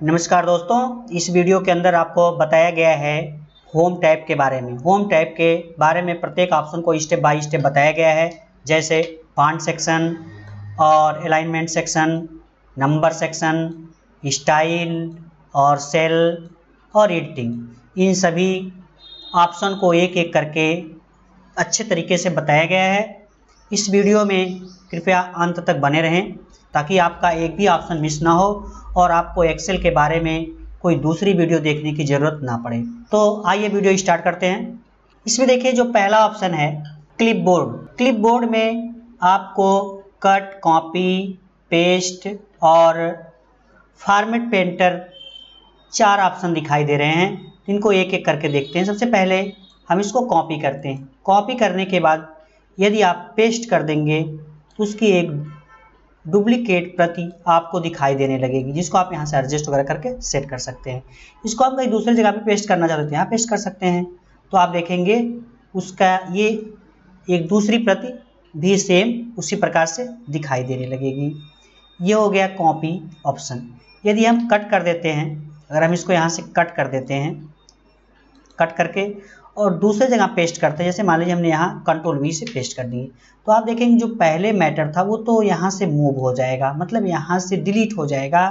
नमस्कार दोस्तों, इस वीडियो के अंदर आपको बताया गया है होम टैब के बारे में। होम टैब के बारे में प्रत्येक ऑप्शन को स्टेप बाय स्टेप बताया गया है, जैसे फॉन्ट सेक्शन और alignment section, number section, style और सेल और एडिटिंग। इन सभी ऑप्शन को एक एक करके अच्छे तरीके से बताया गया है। इस वीडियो में कृपया अंत तक बने रहें ताकि आपका एक भी ऑप्शन मिस ना हो और आपको एक्सेल के बारे में कोई दूसरी वीडियो देखने की ज़रूरत ना पड़े। तो आइए वीडियो स्टार्ट करते हैं। इसमें देखिए, जो पहला ऑप्शन है क्लिपबोर्ड। क्लिपबोर्ड में आपको कट, कॉपी, पेस्ट और फॉर्मेट पेंटर 4 ऑप्शन दिखाई दे रहे हैं। इनको एक एक करके देखते हैं। सबसे पहले हम इसको कॉपी करते हैं। कॉपी करने के बाद यदि आप पेस्ट कर देंगे तो उसकी एक डुप्लीकेट प्रति आपको दिखाई देने लगेगी, जिसको आप यहाँ से एडजस्ट वगैरह करके सेट कर सकते हैं। इसको आप कहीं दूसरी जगह पे पेस्ट करना चाहते हैं, यहाँ पेस्ट कर सकते हैं। तो आप देखेंगे उसका ये एक दूसरी प्रति भी सेम उसी प्रकार से दिखाई देने लगेगी। ये हो गया कॉपी ऑप्शन। यदि हम कट कर देते हैं, अगर हम इसको यहाँ से कट कर देते हैं, कट करके और दूसरे जगह पेस्ट करते हैं, जैसे मान लीजिए हमने यहाँ कंट्रोल V से पेस्ट कर दिए, तो आप देखेंगे जो पहले मैटर था वो तो यहाँ से मूव हो जाएगा, मतलब यहाँ से डिलीट हो जाएगा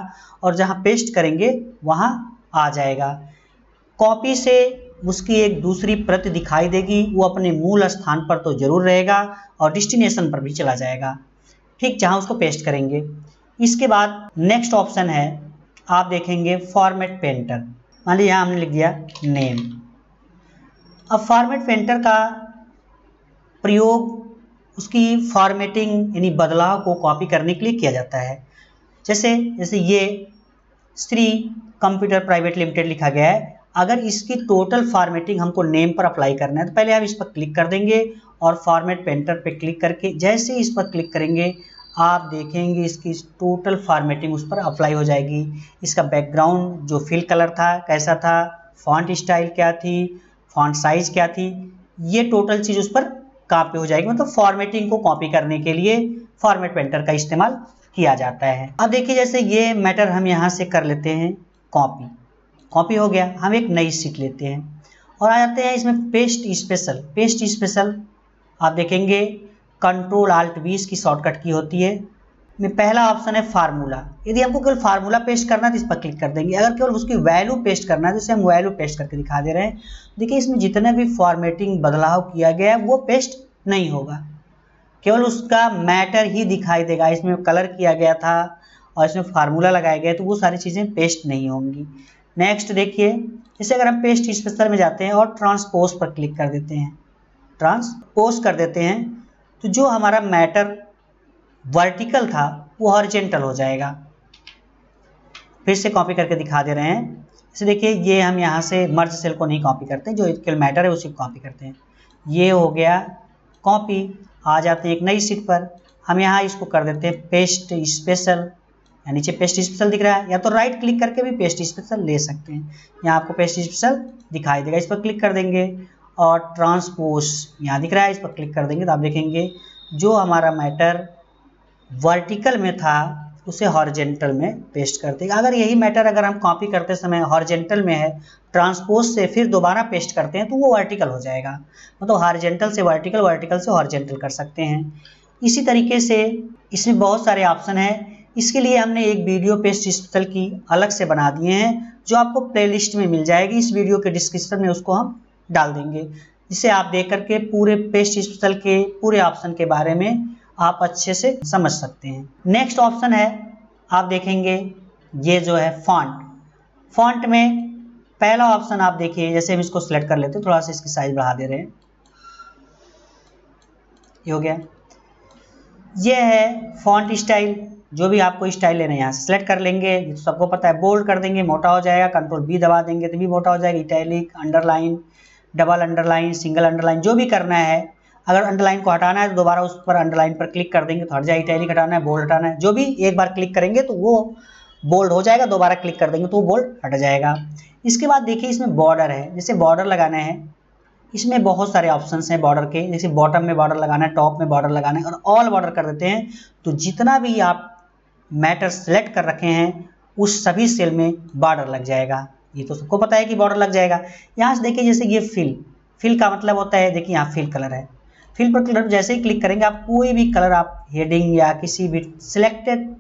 और जहाँ पेस्ट करेंगे वहाँ आ जाएगा। कॉपी से उसकी एक दूसरी प्रति दिखाई देगी, वो अपने मूल स्थान पर तो जरूर रहेगा और डेस्टिनेशन पर भी चला जाएगा, ठीक जहाँ उसको पेस्ट करेंगे। इसके बाद नेक्स्ट ऑप्शन है, आप देखेंगे फॉर्मेट पेंटर। मान लीजिए यहाँ हमने लिख दिया नेम। अब फॉर्मेट पेंटर का प्रयोग उसकी फॉर्मेटिंग यानी बदलाव को कॉपी करने के लिए किया जाता है। जैसे ये श्री कंप्यूटर प्राइवेट लिमिटेड लिखा गया है। अगर इसकी टोटल फॉर्मेटिंग हमको नेम पर अप्लाई करना है तो पहले हम इस पर क्लिक कर देंगे और फॉर्मेट पेंटर पे क्लिक करके जैसे इस पर क्लिक करेंगे आप देखेंगे इसकी टोटल फॉर्मेटिंग उस पर अप्लाई हो जाएगी। इसका बैकग्राउंड जो फिल कलर था कैसा था, फॉन्ट स्टाइल क्या थी, फॉन्ट साइज क्या थी, ये टोटल चीज़ उस पर कॉपी हो जाएगी। मतलब फॉर्मेटिंग को कॉपी करने के लिए फॉर्मेट पेंटर का इस्तेमाल किया जाता है। अब देखिए, जैसे ये मैटर हम यहाँ से कर लेते हैं कॉपी। कॉपी हो गया, हम एक नई शीट लेते हैं और आ जाते हैं इसमें पेस्ट स्पेशल। पेस्ट स्पेशल आप देखेंगे कंट्रोल आल्ट V की शॉर्टकट की होती है। में पहला ऑप्शन है फार्मूला। यदि हमको केवल फार्मूला पेस्ट करना है तो इस पर क्लिक कर देंगे। अगर केवल उसकी वैल्यू पेस्ट करना है, जैसे हम वैल्यू पेस्ट करके दिखा दे रहे हैं, देखिए इसमें जितने भी फॉर्मेटिंग बदलाव किया गया है वो पेस्ट नहीं होगा, केवल उसका मैटर ही दिखाई देगा। इसमें कलर किया गया था और इसमें फार्मूला लगाया गया तो वो सारी चीज़ें पेस्ट नहीं होंगी। नेक्स्ट देखिए, जैसे अगर हम पेस्ट स्पेशल में जाते हैं और ट्रांसपोज पर क्लिक कर देते हैं, ट्रांसपोज कर देते हैं, तो जो हमारा मैटर वर्टिकल था वो हॉरिजॉन्टल हो जाएगा। फिर से कॉपी करके दिखा दे रहे हैं। जैसे देखिए, ये हम यहाँ से मर्ज सेल को नहीं कॉपी करते, जो एक्चुअल मैटर है उसी को कॉपी करते हैं। ये हो गया कॉपी। आ जाते हैं एक नई शीट पर, हम यहाँ इसको कर देते हैं पेस्ट स्पेशल। नीचे पेस्ट स्पेशल दिख रहा है, या तो राइट क्लिक करके भी पेस्ट स्पेशल ले सकते हैं। यहाँ आपको पेस्ट स्पेशल दिखाई देगा, इस पर क्लिक कर देंगे और ट्रांसपोज यहाँ दिख रहा है, इस पर क्लिक कर देंगे तो आप देखेंगे जो हमारा मैटर वर्टिकल में था उसे हॉरिजॉन्टल में पेस्ट कर देगा। अगर यही मैटर अगर हम कॉपी करते समय हॉरिजॉन्टल में है, ट्रांसपोज से फिर दोबारा पेस्ट करते हैं तो वो वर्टिकल हो जाएगा। मतलब हॉरिजॉन्टल से वर्टिकल, वर्टिकल से हॉरिजॉन्टल कर सकते हैं। इसी तरीके से इसमें बहुत सारे ऑप्शन हैं। इसके लिए हमने एक वीडियो पेस्ट स्पेशल की अलग से बना दिए हैं, जो आपको प्लेलिस्ट में मिल जाएगी। इस वीडियो के डिस्क्रिप्शन में उसको हम डाल देंगे, जिसे आप देख करके पूरे पेस्ट स्पेशल के पूरे ऑप्शन के बारे में आप अच्छे से समझ सकते हैं। नेक्स्ट ऑप्शन है, आप देखेंगे ये जो है फॉन्ट। फॉन्ट में पहला ऑप्शन आप देखिए, जैसे हम इसको सिलेक्ट कर लेते हैं, थोड़ा सा इसकी साइज बढ़ा दे रहे हैं, ये हो गया। ये है फॉन्ट स्टाइल। जो भी आपको स्टाइल लेना है यहाँ से सिलेक्ट कर लेंगे, तो सबको पता है बोल्ड कर देंगे, मोटा हो जाएगा। कंट्रोल B दबा देंगे तो भी मोटा हो जाएगा। Italic, underline, double underline, single underline, जो भी करना है। अगर अंडरलाइन को हटाना है तो दोबारा उस पर अंडरलाइन पर क्लिक कर देंगे तो हट जाएगा। इटैलिक हटाना है, बोल्ड हटाना है, जो भी एक बार क्लिक करेंगे तो वो बोल्ड हो जाएगा, दोबारा क्लिक कर देंगे तो वो बोल्ड हट जाएगा। इसके बाद देखिए इसमें बॉर्डर है। जैसे बॉर्डर लगाना है, इसमें बहुत सारे ऑप्शंस हैं बॉर्डर के। जैसे बॉटम में बॉर्डर लगाना है, टॉप में बॉर्डर लगाना है और ऑल बॉर्डर कर देते हैं तो जितना भी आप मैटर सेलेक्ट कर रखे हैं उस सभी सेल में बॉर्डर लग जाएगा। ये तो सबको पता है कि बॉर्डर लग जाएगा। यहाँ से देखिए जैसे ये फिल का मतलब होता है, देखिए यहाँ फिल कलर है, फिल पर कलर जैसे ही क्लिक करेंगे आप कोई भी कलर आप हेडिंग या किसी भी सिलेक्टेड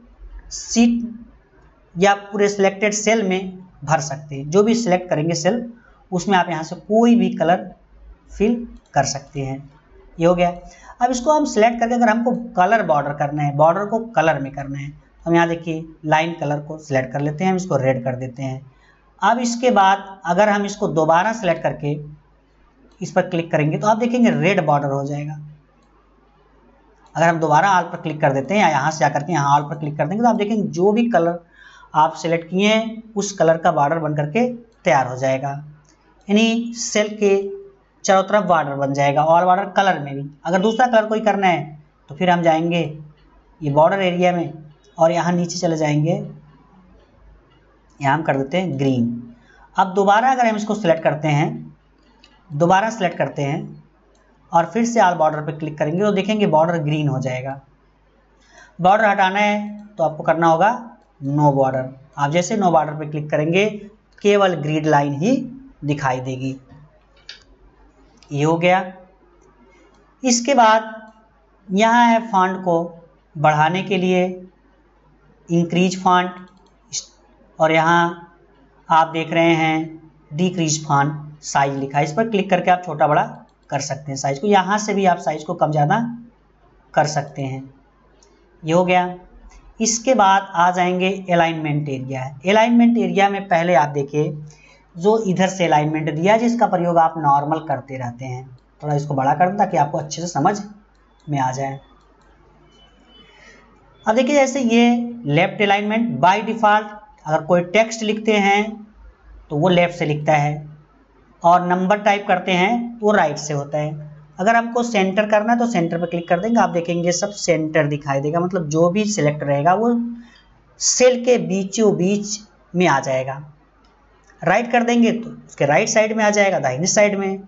सीट या पूरे सिलेक्टेड सेल में भर सकते हैं। जो भी सिलेक्ट करेंगे सेल उसमें आप यहाँ से कोई भी कलर फिल कर सकते हैं। ये हो गया। अब इसको हम सिलेक्ट करके अगर हमको कलर बॉर्डर करना है, बॉर्डर को कलर में करना है, हम यहाँ देखिए लाइन कलर को सिलेक्ट कर लेते हैं, हम इसको रेड कर देते हैं। अब इसके बाद अगर हम इसको दोबारा सिलेक्ट करके इस पर क्लिक करेंगे तो आप देखेंगे रेड बॉर्डर हो जाएगा। अगर हम दोबारा ऑल पर क्लिक कर देते हैं या यहाँ से आकर के यहाँ ऑल पर क्लिक कर देंगे तो आप देखेंगे जो भी कलर आप सिलेक्ट किए हैं उस कलर का बॉर्डर बन करके तैयार हो जाएगा। यानी सेल के चारों तरफ बॉर्डर बन जाएगा और बॉर्डर कलर में भी। अगर दूसरा कलर कोई करना है तो फिर हम जाएंगे ये बॉर्डर एरिया में और यहाँ नीचे चले जाएंगे, यहाँ हम कर देते हैं ग्रीन। अब दोबारा अगर हम इसको सिलेक्ट करते हैं, दोबारा सिलेक्ट करते हैं और फिर से ऑल बॉर्डर पर क्लिक करेंगे तो देखेंगे बॉर्डर ग्रीन हो जाएगा। बॉर्डर हटाना है तो आपको करना होगा नो बॉर्डर। आप जैसे नो बॉर्डर पर क्लिक करेंगे केवल ग्रिड लाइन ही दिखाई देगी। ये हो गया। इसके बाद यहाँ है फॉन्ट को बढ़ाने के लिए इंक्रीज फॉन्ट, और यहाँ आप देख रहे हैं डिक्रीज फॉन्ट साइज लिखा है। इस पर क्लिक करके आप छोटा बड़ा कर सकते हैं साइज को। यहाँ से भी आप साइज को कम ज़्यादा कर सकते हैं। ये हो गया। इसके बाद आ जाएंगे अलाइनमेंट एरिया। अलाइनमेंट एरिया में पहले आप देखिए जो इधर से अलाइनमेंट दिया जिसका प्रयोग आप नॉर्मल करते रहते हैं। थोड़ा इसको बड़ा कर दें ताकि आपको अच्छे से समझ में आ जाए। अब देखिए जैसे ये लेफ्ट अलाइनमेंट बाय डिफ़ॉल्ट अगर कोई टेक्स्ट लिखते हैं तो वो लेफ्ट से लिखता है और नंबर टाइप करते हैं तो वो राइट से होता है। अगर हमको सेंटर करना है तो सेंटर पर क्लिक कर देंगे, आप देखेंगे सब सेंटर दिखाई देगा, मतलब जो भी सिलेक्ट रहेगा वो सेल के बीचों बीच में आ जाएगा। राइट कर देंगे तो उसके राइट साइड में आ जाएगा, दाहिनी साइड में।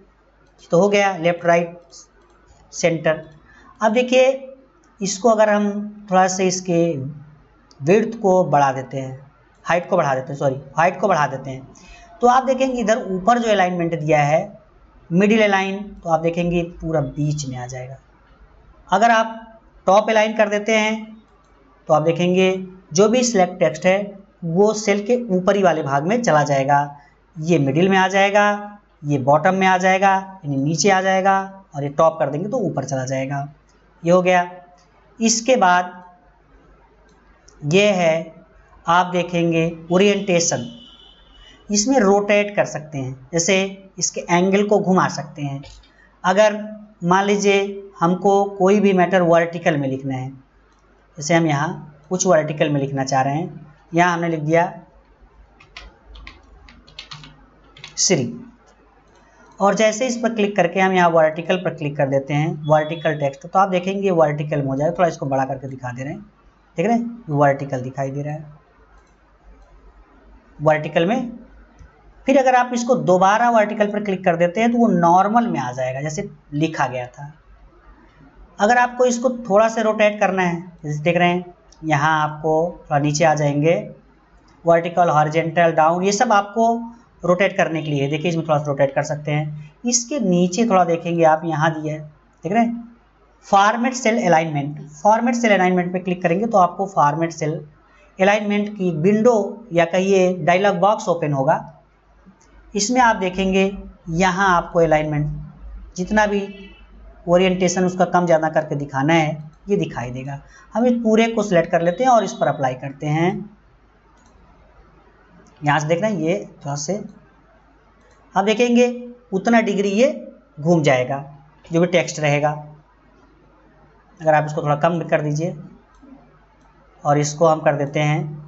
तो हो गया लेफ्ट राइट सेंटर। अब देखिए इसको अगर हम थोड़ा सा इसके विड्थ को बढ़ा देते हैं, हाइट को बढ़ा देते हैं, सॉरी हाइट को बढ़ा देते हैं, तो आप देखेंगे इधर ऊपर जो अलाइनमेंट दिया है मिडिल अलाइन, तो आप देखेंगे पूरा बीच में आ जाएगा। अगर आप टॉप अलाइन कर देते हैं तो आप देखेंगे जो भी सिलेक्ट टेक्स्ट है वो सेल के ऊपरी वाले भाग में चला जाएगा। ये मिडिल में आ जाएगा, ये बॉटम में आ जाएगा, यानी नीचे आ जाएगा, और ये टॉप कर देंगे तो ऊपर चला जाएगा। ये हो गया। इसके बाद ये है आप देखेंगे ओरिएंटेशन, इसमें रोटेट कर सकते हैं, जैसे इसके एंगल को घुमा सकते हैं। अगर मान लीजिए हमको कोई भी मैटर वर्टिकल में लिखना है, जैसे हम यहाँ कुछ वर्टिकल में लिखना चाह रहे हैं, यहाँ हमने लिख दिया श्री, और जैसे इस पर क्लिक करके हम यहाँ वर्टिकल पर क्लिक कर देते हैं वर्टिकल टेक्स्ट, तो आप देखेंगे वर्टिकल में हो जाएगा। थोड़ा इसको बड़ा करके दिखा दे रहे हैं, देख रहे हैं वर्टिकल दिखाई दे रहा है वर्टिकल में। फिर अगर आप इसको दोबारा वर्टिकल पर क्लिक कर देते हैं तो वो नॉर्मल में आ जाएगा जैसे लिखा गया था। अगर आपको इसको थोड़ा सा रोटेट करना है, जैसे देख रहे हैं यहाँ आपको थोड़ा नीचे आ जाएंगे, वर्टिकल हॉरिजॉन्टल डाउन, ये सब आपको रोटेट करने के लिए देखिए, इसमें थोड़ा सा रोटेट कर सकते हैं। इसके नीचे थोड़ा देखेंगे आप यहाँ दिया है, देख रहे हैं format cell alignment. Format cell alignment पे क्लिक करेंगे तो आपको फॉर्मेट सेल अलाइनमेंट की विंडो या कहिए डायलॉग बॉक्स ओपन होगा। इसमें आप देखेंगे यहाँ आपको अलाइनमेंट जितना भी ओरिएंटेशन उसका कम ज़्यादा करके दिखाना है ये दिखाई देगा। हम इस पूरे को सिलेक्ट कर लेते हैं और इस पर अप्लाई करते हैं। यहाँ से देख रहे हैं ये थोड़ा से आप देखेंगे उतना डिग्री ये घूम जाएगा जो भी टेक्स्ट रहेगा। अगर आप इसको थोड़ा कम कर दीजिए और इसको हम कर देते हैं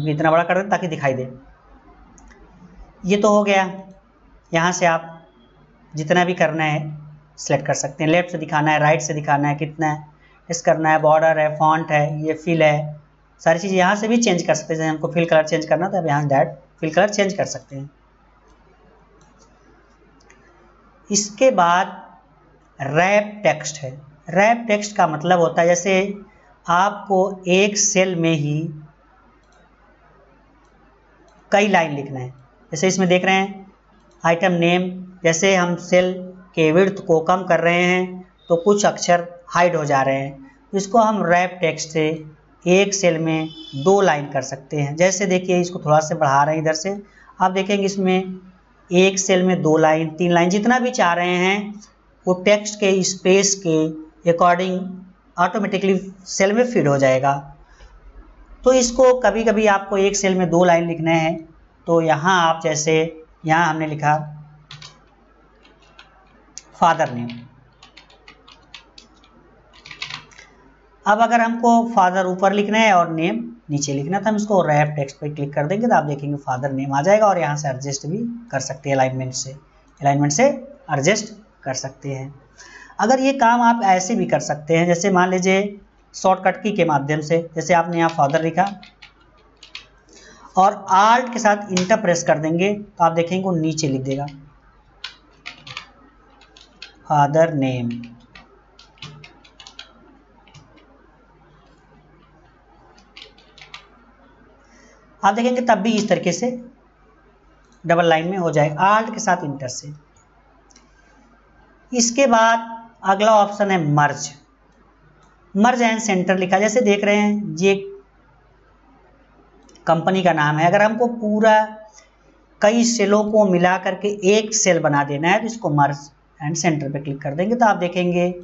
इतना बड़ा कर दें ताकि दिखाई दे। ये तो हो गया। यहाँ से आप जितना भी करना है सिलेक्ट कर सकते हैं। लेफ्ट से दिखाना है, राइट से दिखाना है, कितना है इस करना है, बॉर्डर है, फॉन्ट है, ये फिल है, सारी चीज़ यहाँ से भी चेंज कर सकते हैं। जैसे हमको फिल कलर चेंज करना था, अब यहाँ डायरेक्ट फिल कलर चेंज कर सकते हैं। इसके बाद रैप टेक्स्ट है। रैप टेक्स्ट का मतलब होता है जैसे आपको एक सेल में ही कई लाइन लिखना है। जैसे इसमें देख रहे हैं आइटम नेम, जैसे हम सेल के विड्थ को कम कर रहे हैं तो कुछ अक्षर हाइड हो जा रहे हैं, इसको हम रैप टेक्स्ट से एक सेल में 2 लाइन कर सकते हैं। जैसे देखिए इसको थोड़ा सा बढ़ा रहे हैं इधर से, आप देखेंगे इसमें एक सेल में 2 लाइन 3 लाइन जितना भी चाह रहे हैं वो टेक्स्ट के स्पेस के अकॉर्डिंग ऑटोमेटिकली सेल में फिट हो जाएगा। तो इसको कभी कभी आपको एक सेल में 2 लाइन लिखना है तो यहाँ आप जैसे यहाँ हमने लिखा फादर नेम। अब अगर हमको फादर ऊपर लिखना है और नेम नीचे लिखना था, हम इसको रैप टेक्स्ट पे क्लिक कर देंगे तो आप देखेंगे फादर नेम आ जाएगा और यहाँ से एडजस्ट भी कर सकते हैं, अलाइनमेंट से एडजस्ट कर सकते हैं। अगर ये काम आप ऐसे भी कर सकते हैं, जैसे मान लीजिए शॉर्टकट की के माध्यम से, जैसे आपने यहाँ फादर लिखा और आल्ट के साथ इंटर प्रेस कर देंगे तो आप देखेंगे वो नीचे लिख देगा फादर नेम। आप देखेंगे तब भी इस तरीके से डबल लाइन में हो जाएगा आल्ट के साथ इंटर से। इसके बाद अगला ऑप्शन है मर्ज एंड सेंटर लिखा। जैसे देख रहे हैं ये कंपनी का नाम है, अगर हमको पूरा कई सेलों को मिला करके एक सेल बना देना है तो इसको मर्ज एंड सेंटर पे क्लिक कर देंगे तो आप देखेंगे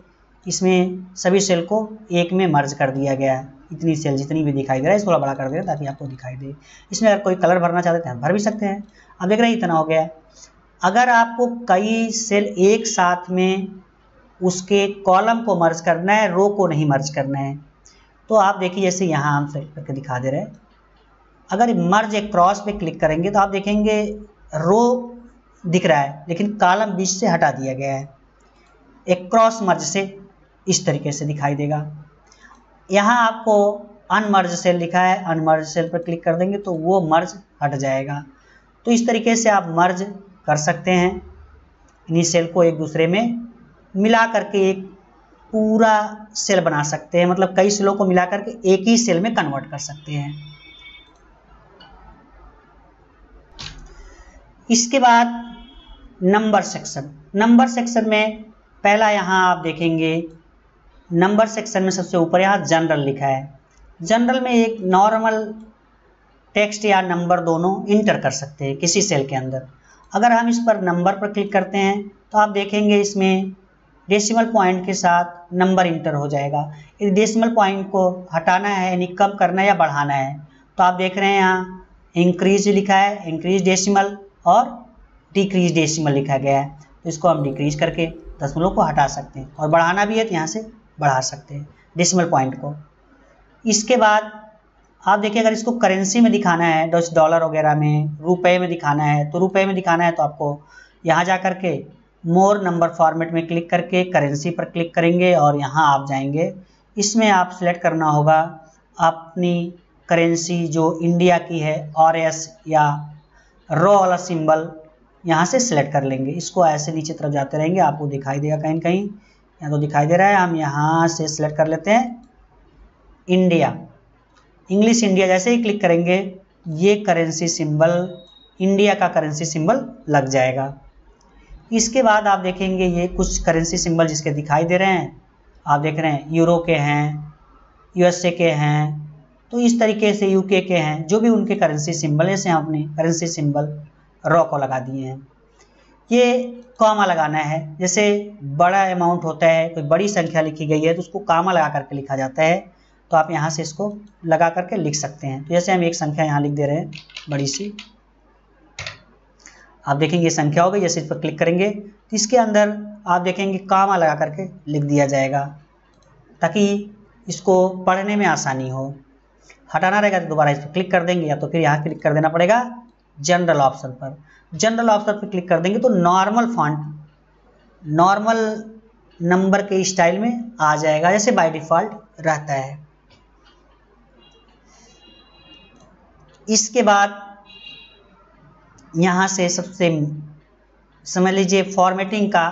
इसमें सभी सेल को एक में मर्ज कर दिया गया है। इतनी सेल जितनी भी दिखाई दे रहा है इसको थोड़ा बड़ा कर दे रहा है ताकि आपको दिखाई दे। इसमें अगर कोई कलर भरना चाहते हैं भर भी सकते हैं। अब देख रहे हैं इतना हो गया। अगर आपको कई सेल एक साथ में उसके कॉलम को मर्ज करना है, रो को नहीं मर्ज करना है, तो आप देखिए जैसे यहाँ हम सेलेक्ट करके दिखा दे रहे हैं। अगर मर्ज एक क्रॉस पे क्लिक करेंगे तो आप देखेंगे रो दिख रहा है लेकिन कॉलम बीच से हटा दिया गया है। एक क्रॉस मर्ज से इस तरीके से दिखाई देगा। यहाँ आपको अनमर्ज सेल लिखा है, अनमर्ज सेल पर क्लिक कर देंगे तो वो मर्ज हट जाएगा। तो इस तरीके से आप मर्ज कर सकते हैं, इन्हीं सेल को एक दूसरे में मिला करके एक पूरा सेल बना सकते हैं, मतलब कई सेलों को मिला करके एक ही सेल में कन्वर्ट कर सकते हैं। इसके बाद नंबर सेक्शन में पहला यहाँ आप देखेंगे नंबर सेक्शन में सबसे ऊपर यहाँ जनरल लिखा है। जनरल में एक नॉर्मल टेक्स्ट या नंबर दोनों इंटर कर सकते हैं किसी सेल के अंदर। अगर हम इस पर नंबर पर क्लिक करते हैं तो आप देखेंगे इसमें डेसिमल पॉइंट के साथ नंबर इंटर हो जाएगा। इस डेसिमल पॉइंट को हटाना है यानी कम करना है या बढ़ाना है तो आप देख रहे हैं यहाँ इंक्रीज लिखा है, इंक्रीज डेसिमल, और डिक्रीज डेसिमल लिखा गया है। तो इसको हम डिक्रीज करके दशमलव को हटा सकते हैं और बढ़ाना भी है तो यहाँ से बढ़ा सकते हैं डेसिमल पॉइंट को। इसके बाद आप देखिए अगर इसको करेंसी में दिखाना है, डॉलर वगैरह में, रुपए में दिखाना है, तो रुपए में दिखाना है तो आपको यहाँ जा कर के मोर नंबर फॉर्मेट में क्लिक करके करेंसी पर क्लिक करेंगे और यहाँ आप जाएंगे। इसमें आप सिलेक्ट करना होगा अपनी करेंसी जो इंडिया की है, RS या रॉ वाला सिंबल यहाँ से सिलेक्ट कर लेंगे। इसको ऐसे नीचे तरफ जाते रहेंगे, आपको दिखाई देगा कहीं न कहीं, यहाँ तो दिखाई दे रहा है। हम यहाँ से सिलेक्ट कर लेते हैं इंडिया, इंग्लिश इंडिया। जैसे ही क्लिक करेंगे ये करेंसी सिंबल, इंडिया का करेंसी सिंबल लग जाएगा। इसके बाद आप देखेंगे ये कुछ करेंसी सिंबल जिसके दिखाई दे रहे हैं, आप देख रहे हैं यूरो के हैं, USA के हैं, तो इस तरीके से UK के हैं, जो भी उनके करेंसी सिंबल है, जैसे अपने करेंसी सिंबल रॉ को लगा दिए हैं। ये कॉमा लगाना है, जैसे बड़ा अमाउंट होता है, कोई बड़ी संख्या लिखी गई है तो उसको कॉमा लगा करके लिखा जाता है, तो आप यहाँ से इसको लगा करके लिख सकते हैं। तो जैसे हम एक संख्या यहाँ लिख दे रहे हैं बड़ी सी, आप देखेंगे ये संख्या हो गई। जैसे इस पर क्लिक करेंगे तो इसके अंदर आप देखेंगे कॉमा लगा करके लिख दिया जाएगा ताकि इसको पढ़ने में आसानी हो। हटाना रहेगा तो दोबारा इस पर क्लिक कर देंगे या तो फिर यहाँ क्लिक कर देना पड़ेगा जनरल ऑप्शन पर। जनरल ऑप्शन पर क्लिक कर देंगे तो नॉर्मल फॉन्ट, नॉर्मल नंबर के स्टाइल में आ जाएगा जैसे बाय डिफ़ॉल्ट रहता है। इसके बाद यहाँ से सबसे समझ लीजिए फॉर्मेटिंग का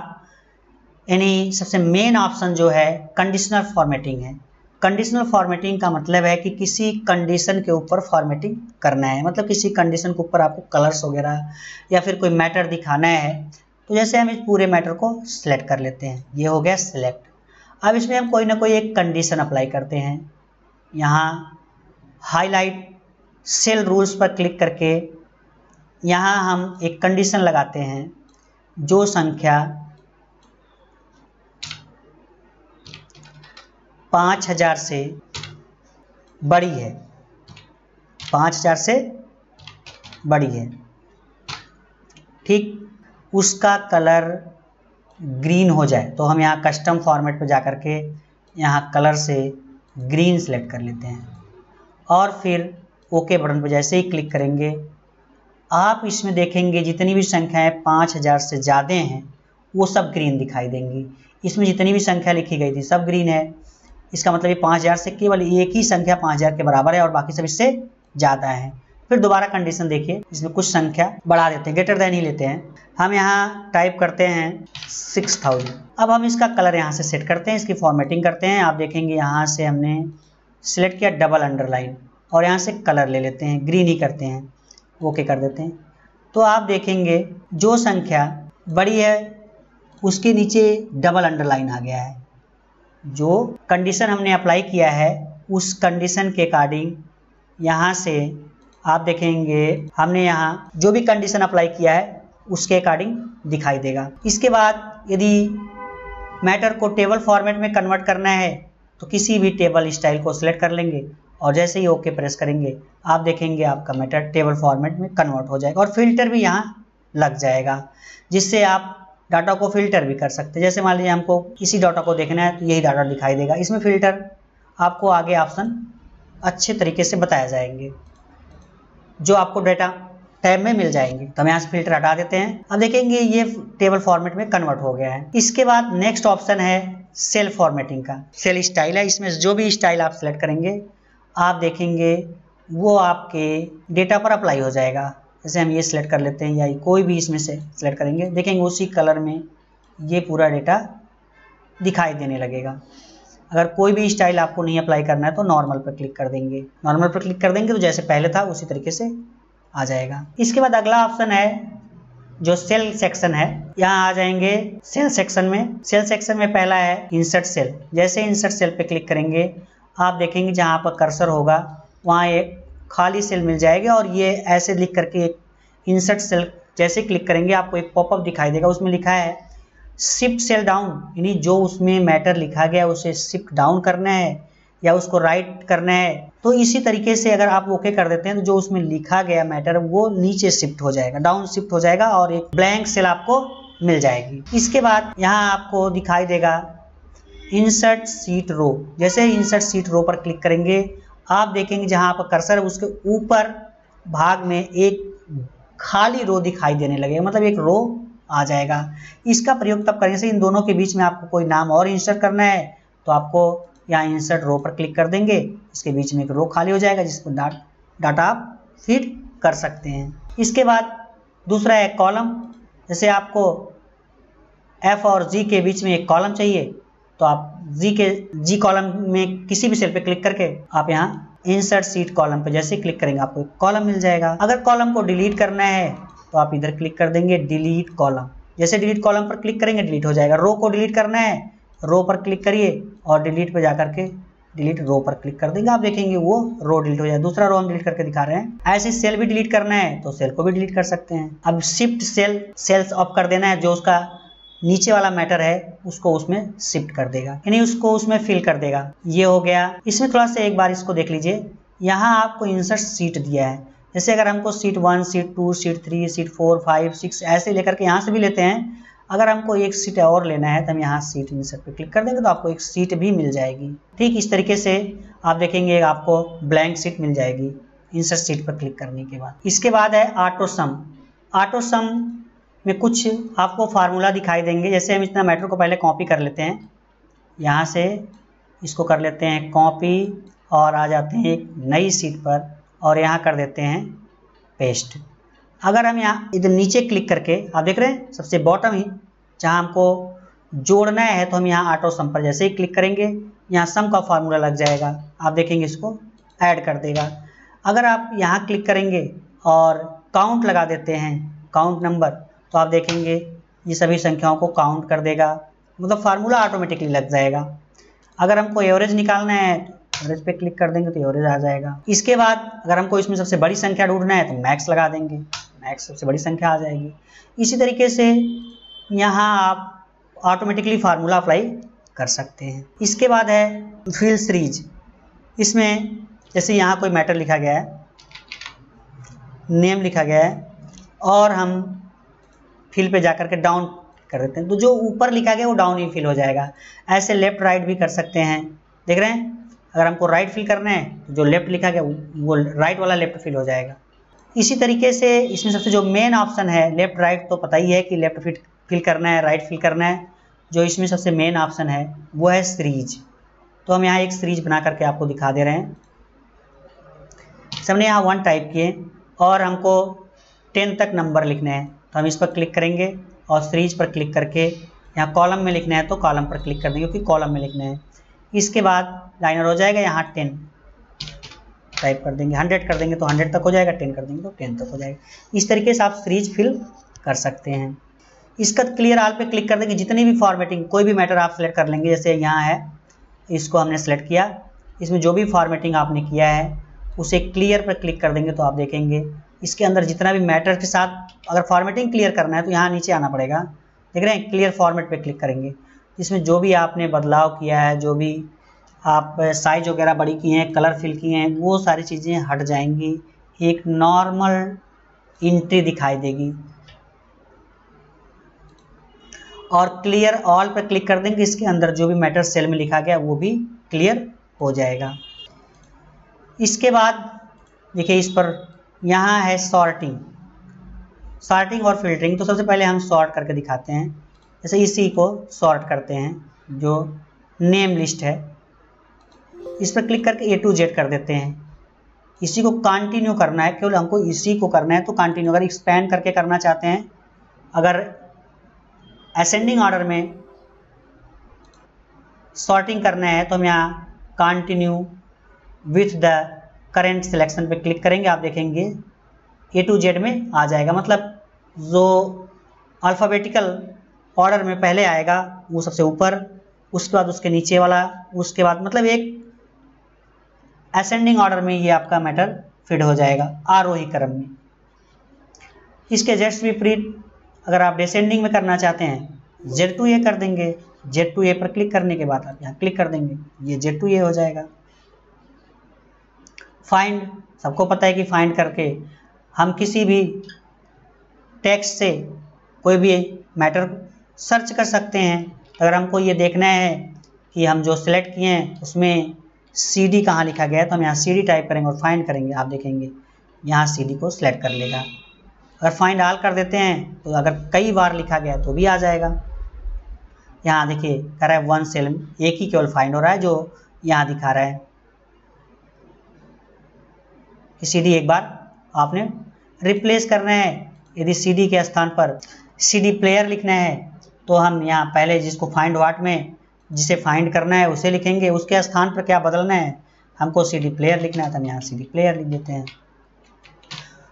यानी सबसे मेन ऑप्शन जो है कंडीशनल फॉर्मेटिंग है। कंडीशनल फॉर्मेटिंग का मतलब है कि किसी कंडीशन के ऊपर फॉर्मेटिंग करना है, मतलब किसी कंडीशन के ऊपर आपको कलर्स वगैरह या फिर कोई मैटर दिखाना है। तो जैसे हम इस पूरे मैटर को सिलेक्ट कर लेते हैं, ये हो गया सिलेक्ट। अब इसमें हम कोई ना कोई एक कंडीशन अप्लाई करते हैं। यहाँ हाईलाइट सेल रूल्स पर क्लिक करके यहाँ हम एक कंडीशन लगाते हैं, जो संख्या 5000 से बड़ी है, 5000 से बड़ी है, ठीक, उसका कलर ग्रीन हो जाए। तो हम यहाँ कस्टम फॉर्मेट पर जा कर के यहाँ कलर से ग्रीन सेलेक्ट कर लेते हैं और फिर ओके बटन पर जैसे ही क्लिक करेंगे आप इसमें देखेंगे जितनी भी संख्याएं 5000 से ज़्यादा हैं वो सब ग्रीन दिखाई देंगी। इसमें जितनी भी संख्या लिखी गई थी सब ग्रीन है। इसका मतलब ये 5000 से केवल एक ही संख्या 5000 के बराबर है और बाकी सब इससे ज़्यादा है। फिर दोबारा कंडीशन देखिए, इसमें कुछ संख्या बढ़ा देते हैं, ग्रेटर देन ही लेते हैं। हम यहाँ टाइप करते हैं 6000। अब हम इसका कलर यहाँ से सेट करते हैं, इसकी फॉर्मेटिंग करते हैं। आप देखेंगे यहाँ से हमने सिलेक्ट किया डबल अंडरलाइन और यहाँ से कलर ले लेते हैं, ग्रीन ही करते हैं, ओके कर देते हैं। तो आप देखेंगे जो संख्या बड़ी है उसके नीचे डबल अंडरलाइन आ गया है। जो कंडीशन हमने अप्लाई किया है उस कंडीशन के अकॉर्डिंग यहाँ से आप देखेंगे हमने यहाँ जो भी कंडीशन अप्लाई किया है उसके अकॉर्डिंग दिखाई देगा। इसके बाद यदि मैटर को टेबल फॉर्मेट में कन्वर्ट करना है तो किसी भी टेबल स्टाइल को सिलेक्ट कर लेंगे और जैसे ही ओके प्रेस करेंगे आप देखेंगे आपका मैटर टेबल फॉर्मेट में कन्वर्ट हो जाएगा और फिल्टर भी यहाँ लग जाएगा, जिससे आप डाटा को फिल्टर भी कर सकते हैं। जैसे मान लीजिए हमको इसी डाटा को देखना है तो यही डाटा दिखाई देगा। इसमें फिल्टर आपको आगे ऑप्शन अच्छे तरीके से बताए जाएंगे जो आपको डाटा टैब में मिल जाएंगे। तो हम यहाँ से फिल्टर हटा देते हैं। अब देखेंगे ये टेबल फॉर्मेट में कन्वर्ट हो गया है। इसके बाद नेक्स्ट ऑप्शन है सेल फॉर्मेटिंग का। सेल स्टाइल है, इसमें जो भी स्टाइल आप सिलेक्ट करेंगे आप देखेंगे वो आपके डेटा पर अप्लाई हो जाएगा। जैसे हम ये सिलेक्ट कर लेते हैं या कोई भी इसमें से सिलेक्ट करेंगे, देखेंगे उसी कलर में ये पूरा डेटा दिखाई देने लगेगा। अगर कोई भी स्टाइल आपको नहीं अप्लाई करना है तो नॉर्मल पर क्लिक कर देंगे। नॉर्मल पर क्लिक कर देंगे तो जैसे पहले था उसी तरीके से आ जाएगा। इसके बाद अगला ऑप्शन है जो सेल सेक्शन है। यहाँ आ जाएंगे सेल सेक्शन में। सेल सेक्शन में पहला है इंसर्ट सेल। जैसे इंसर्ट सेल पे क्लिक करेंगे आप देखेंगे जहाँ पर कर्सर होगा वहाँ एक खाली सेल मिल जाएगा और ये ऐसे लिख करके एक इंसर्ट सेल जैसे क्लिक करेंगे आपको एक पॉपअप दिखाई देगा। उसमें लिखा है शिफ्ट सेल डाउन, यानी जो उसमें मैटर लिखा गया उसे शिफ्ट डाउन करना है या उसको राइट करना है। तो इसी तरीके से अगर आप ओके कर देते हैं तो जो उसमें लिखा गया मैटर वो नीचे शिफ्ट हो जाएगा, डाउन शिफ्ट हो जाएगा और एक ब्लैंक सेल आपको मिल जाएगी। इसके बाद यहाँ आपको दिखाई देगा इंसर्ट सीट रो। जैसे इंसर्ट सीट रो पर क्लिक करेंगे आप देखेंगे जहाँ पर कर्सर उसके ऊपर भाग में एक खाली रो दिखाई देने लगेगा, मतलब एक रो आ जाएगा। इसका प्रयोग तब करने से इन दोनों के बीच में आपको कोई नाम और इंसर्ट करना है तो आपको यहाँ इंसर्ट रो पर क्लिक कर देंगे, इसके बीच में एक रो खाली हो जाएगा जिसको डाटा आप फीड कर सकते हैं। इसके बाद दूसरा है कॉलम। जैसे आपको F और G के बीच में एक कॉलम चाहिए तो आप जी कॉलम में किसी भी सेल पे क्लिक करके आप यहाँ इंसर्ट सीट कॉलम पे जैसे क्लिक करेंगे आपको एक कॉलम मिल जाएगा। अगर कॉलम को डिलीट करना है तो आप इधर क्लिक कर देंगे डिलीट कॉलम। जैसे डिलीट कॉलम पर क्लिक करेंगे डिलीट हो जाएगा। रो को डिलीट करना है रो पर क्लिक करिए और डिलीट पे जाकर के डिलीट रो पर क्लिक कर देंगे, आप देखेंगे वो रो डिलीट हो जाए। दूसरा रो हम डिलीट करके दिखा रहे हैं। ऐसे सेल भी डिलीट करना है तो सेल को भी डिलीट कर सकते हैं। अब शिफ्ट सेल्स ऑफ कर देना है, जो उसका नीचे वाला मैटर है उसको उसमें शिफ्ट कर देगा, यानी उसको उसमें फिल कर देगा। ये हो गया। इसमें थोड़ा सा एक बार इसको देख लीजिए, यहाँ आपको इंसर्ट सीट दिया है। जैसे अगर हमको सीट 1, सीट 2, सीट 3, सीट 4, 5, 6 ऐसे लेकर के यहाँ से भी लेते हैं। अगर हमको एक सीट और लेना है तो हम यहाँ सीट इंसर्ट पे क्लिक कर देंगे तो आपको एक सीट भी मिल जाएगी। ठीक इस तरीके से आप देखेंगे आपको ब्लैंक सीट मिल जाएगी इंसर्ट सीट पर क्लिक करने के बाद। इसके बाद है ऑटो सम। ऑटो सम में कुछ आपको फार्मूला दिखाई देंगे। जैसे हम इतना मैटर को पहले कॉपी कर लेते हैं, यहाँ से इसको कर लेते हैं कॉपी और आ जाते हैं एक नई सीट पर और यहाँ कर देते हैं पेस्ट। अगर हम यहाँ इधर नीचे क्लिक करके आप देख रहे हैं सबसे बॉटम ही जहाँ हमको जोड़ना है तो हम यहाँ ऑटो सम पर जैसे ही क्लिक करेंगे यहाँ सम का फार्मूला लग जाएगा, आप देखेंगे इसको ऐड कर देगा। अगर आप यहाँ क्लिक करेंगे और काउंट लगा देते हैं, काउंट नंबर, तो आप देखेंगे ये सभी संख्याओं को काउंट कर देगा, मतलब फार्मूला ऑटोमेटिकली लग जाएगा। अगर हमको एवरेज निकालना है तो एवरेज पे क्लिक कर देंगे तो एवरेज आ जाएगा। इसके बाद अगर हमको इसमें सबसे बड़ी संख्या ढूंढना है तो मैक्स लगा देंगे, मैक्स सबसे बड़ी संख्या आ जाएगी। इसी तरीके से यहाँ आप ऑटोमेटिकली फार्मूला अप्लाई कर सकते हैं। इसके बाद है फिल सीरीज। इसमें जैसे यहाँ कोई मैटर लिखा गया है, नेम लिखा गया है, और हम फिल पे जाकर के डाउन कर देते हैं तो जो ऊपर लिखा गया वो डाउन ही फिल हो जाएगा। ऐसे लेफ्ट राइट भी कर सकते हैं, देख रहे हैं। अगर हमको राइट फिल करना है तो जो लेफ्ट लिखा गया वो राइट वाला लेफ्ट फिल हो जाएगा। इसी तरीके से इसमें सबसे जो मेन ऑप्शन है लेफ्ट राइट, तो पता ही है कि लेफ्ट फिल करना है, राइट फिल करना है। जो इसमें सबसे मेन ऑप्शन है वो है सीरीज। तो हम यहाँ एक सीरीज बना करके आपको दिखा दे रहे हैं। हमने यहाँ 1 टाइप किए और हमको 10 तक नंबर लिखने हैं, तो हम इस पर क्लिक करेंगे और सीरीज पर क्लिक करके यहाँ कॉलम में लिखना है तो कॉलम पर क्लिक कर देंगे, क्योंकि कॉलम में लिखना है। इसके बाद लाइनर हो जाएगा, यहाँ 10 टाइप कर देंगे, 100 कर देंगे तो 100 तक हो जाएगा, 10 कर देंगे तो 10 तक हो जाएगा। इस तरीके से आप सीरीज फिल कर सकते हैं। इसका क्लियर ऑल पे क्लिक कर देंगे, जितनी भी फॉर्मेटिंग कोई भी मैटर आप सेलेक्ट कर लेंगे। जैसे यहाँ है, इसको हमने सेलेक्ट किया, इसमें जो भी फॉर्मेटिंग आपने किया है उसे क्लियर पर क्लिक कर देंगे तो आप देखेंगे इसके अंदर जितना भी मैटर के साथ अगर फॉर्मेटिंग क्लियर करना है तो यहाँ नीचे आना पड़ेगा, देख रहे हैं, क्लियर फॉर्मेट पे क्लिक करेंगे। इसमें जो भी आपने बदलाव किया है, जो भी आप साइज वगैरह बड़ी की हैं, कलर फिल किए हैं, वो सारी चीज़ें हट जाएंगी, एक नॉर्मल एंट्री दिखाई देगी। और क्लियर ऑल पर क्लिक कर देंगे, इसके अंदर जो भी मैटर सेल में लिखा गया वो भी क्लियर हो जाएगा। इसके बाद देखिए इस पर यहाँ है सॉर्टिंग और फिल्टरिंग। तो सबसे पहले हम सॉर्ट करके दिखाते हैं। जैसे इसी को सॉर्ट करते हैं, जो नेम लिस्ट है, इस पर क्लिक करके A to Z कर देते हैं। इसी को कंटिन्यू करना है, केवल हमको इसी को करना है तो कंटिन्यू। अगर एक्सपेंड करके करना चाहते हैं, अगर असेंडिंग ऑर्डर में सॉर्टिंग करना है तो हम यहाँ continue with the current selection पे क्लिक करेंगे, आप देखेंगे A to Z में आ जाएगा। मतलब जो अल्फ़ाबेटिकल ऑर्डर में पहले आएगा वो सबसे ऊपर, उसके बाद उसके नीचे वाला, उसके बाद मतलब एक असेंडिंग ऑर्डर में ये आपका मैटर फिट हो जाएगा, आरोही क्रम में। इसके जस्ट विपरीत अगर आप डिसेंडिंग में करना चाहते हैं Z to A कर देंगे। Z to A पर क्लिक करने के बाद आप यहाँ क्लिक कर देंगे, ये Z to A हो जाएगा। फाइंड, सबको पता है कि फाइंड करके हम किसी भी टेक्स्ट से कोई भी मैटर सर्च कर सकते हैं। अगर हमको ये देखना है कि हम जो सिलेक्ट किए हैं उसमें CD कहाँ लिखा गया है तो हम यहाँ CD टाइप करेंगे और फाइंड करेंगे, आप देखेंगे यहाँ CD को सिलेक्ट कर लेगा। अगर फाइंड ऑल कर देते हैं तो अगर कई बार लिखा गया तो भी आ जाएगा। यहाँ देखिए कह रहा है 1 सेल में एक ही केवल फाइंड हो रहा है, जो यहाँ दिखा रहा है कि CD एक बार आपने रिप्लेस करना है। यदि CD के स्थान पर CD प्लेयर लिखना है तो हम यहाँ पहले जिसको फाइंड व्हाट में जिसे फाइंड करना है उसे लिखेंगे, उसके स्थान पर क्या बदलना है, हमको CD प्लेयर लिखना है तो हम यहाँ CD प्लेयर लिख देते हैं।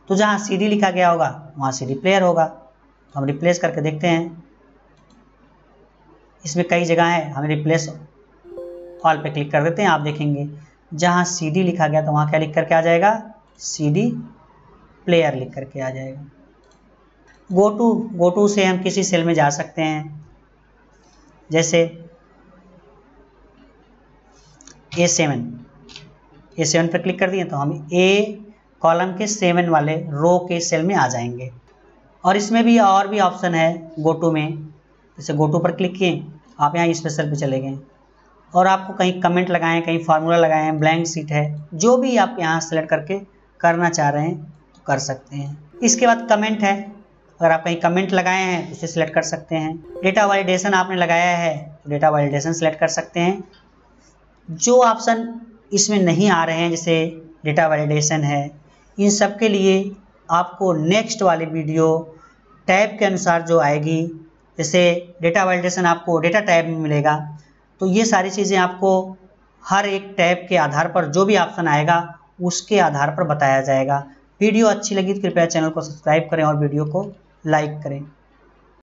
तो जहाँ CD लिखा गया होगा वहाँ CD प्लेयर होगा। तो हम रिप्लेस करके देखते हैं, इसमें कई जगह है, हम रिप्लेस ऑल पे क्लिक कर देते हैं, आप देखेंगे जहाँ CD लिखा गया तो वहाँ क्या लिख करके आ जाएगा, CD प्लेयर लिख करके आ जाएगा। गो टू से हम किसी सेल में जा सकते हैं, जैसे A7 पर क्लिक कर दिए तो हम A कॉलम के 7 वाले रो के सेल में आ जाएंगे। और इसमें भी और भी ऑप्शन है गो टू में, जैसे गो टू पर क्लिक किए आप यहाँ स्पेशल पे चले गए और आपको कहीं कमेंट लगाएं, कहीं फार्मूला लगाएं, ब्लैंक शीट है, जो भी आप यहाँ सेलेक्ट करके करना चाह रहे हैं तो कर सकते हैं। इसके बाद कमेंट है, अगर आप कहीं कमेंट लगाए हैं तो इसे सिलेक्ट कर सकते हैं। डेटा वैलिडेशन आपने लगाया है तो डेटा वैलिडेशन सेलेक्ट कर सकते हैं। जो ऑप्शन इसमें नहीं आ रहे हैं जैसे डेटा वैलिडेशन है, इन सब के लिए आपको नेक्स्ट वाली वीडियो टैब के अनुसार जो आएगी जैसे डेटा वैलिडेशन आपको डेटा टैब में मिलेगा। तो ये सारी चीज़ें आपको हर एक टैब के आधार पर जो भी ऑप्शन आएगा उसके आधार पर बताया जाएगा। वीडियो अच्छी लगी तो कृपया चैनल को सब्सक्राइब करें और वीडियो को लाइक करें।